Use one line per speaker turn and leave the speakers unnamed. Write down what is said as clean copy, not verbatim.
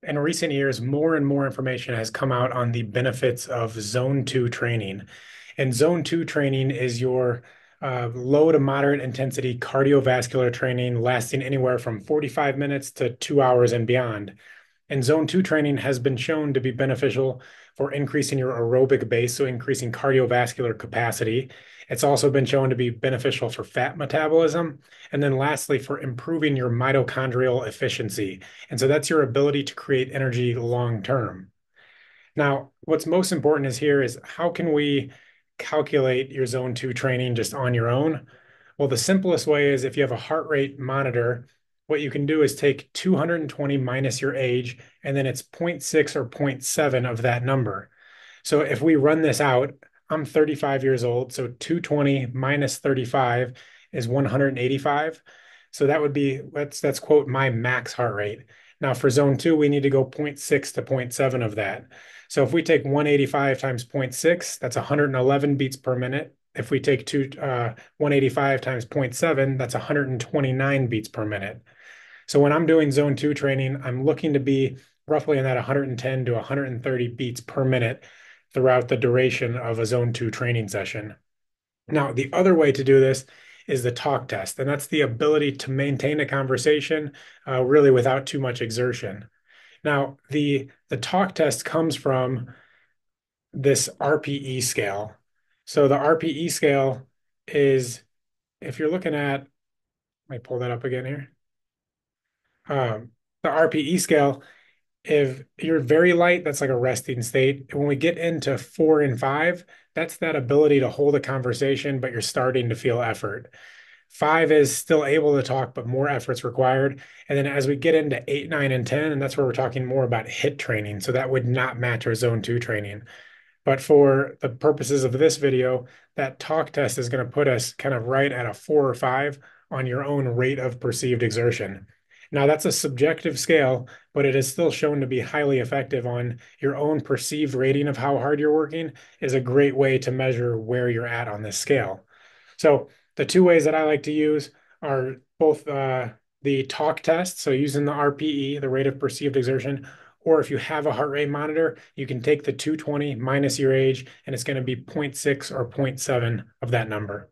In recent years, more and more information has come out on the benefits of zone two training. And zone two training is your low to moderate intensity cardiovascular training lasting anywhere from 45 minutes to 2 hours and beyond. And zone two training has been shown to be beneficial for increasing your aerobic base, so increasing cardiovascular capacity. It's also been shown to be beneficial for fat metabolism. And then lastly, for improving your mitochondrial efficiency. And so that's your ability to create energy long term. Now, what's most important is here is how can we calculate your zone two training just on your own? Well, the simplest way is if you have a heart rate monitor, what you can do is take 220 minus your age, and then it's zero point 0.6 or zero point 0.7 of that number. So if we run this out, I'm 35 years old, so 220 minus 35 is 185. So that would be, that's quote my max heart rate. Now for zone two, we need to go zero point 0.6 to zero point 0.7 of that. So if we take 185 times zero point 0.6, that's 111 beats per minute. If we take 185 times zero point 0.7, that's 129 beats per minute. So when I'm doing zone two training, I'm looking to be roughly in that 110 to 130 beats per minute throughout the duration of a zone two training session. Now, the other way to do this is the talk test, and that's the ability to maintain a conversation really without too much exertion. Now, the talk test comes from this RPE scale. So the RPE scale is, if you're looking at, let me pull that up again here. The RPE scale, if you're very light, that's like a resting state. When we get into 4 and 5, that's that ability to hold a conversation, but you're starting to feel effort. 5 is still able to talk, but more effort's required. And then as we get into 8, 9, and 10, and that's where we're talking more about HIIT training. So that would not match our zone two training. But for the purposes of this video, that talk test is going to put us kind of right at a 4 or 5 on your own rate of perceived exertion. Now, that's a subjective scale, but it is still shown to be highly effective on your own perceived rating of how hard you're working is a great way to measure where you're at on this scale. So the two ways that I like to use are both the talk test, so using the RPE, the rate of perceived exertion, or if you have a heart rate monitor, you can take the 220 minus your age, and it's going to be zero point 0.6 or zero point 0.7 of that number.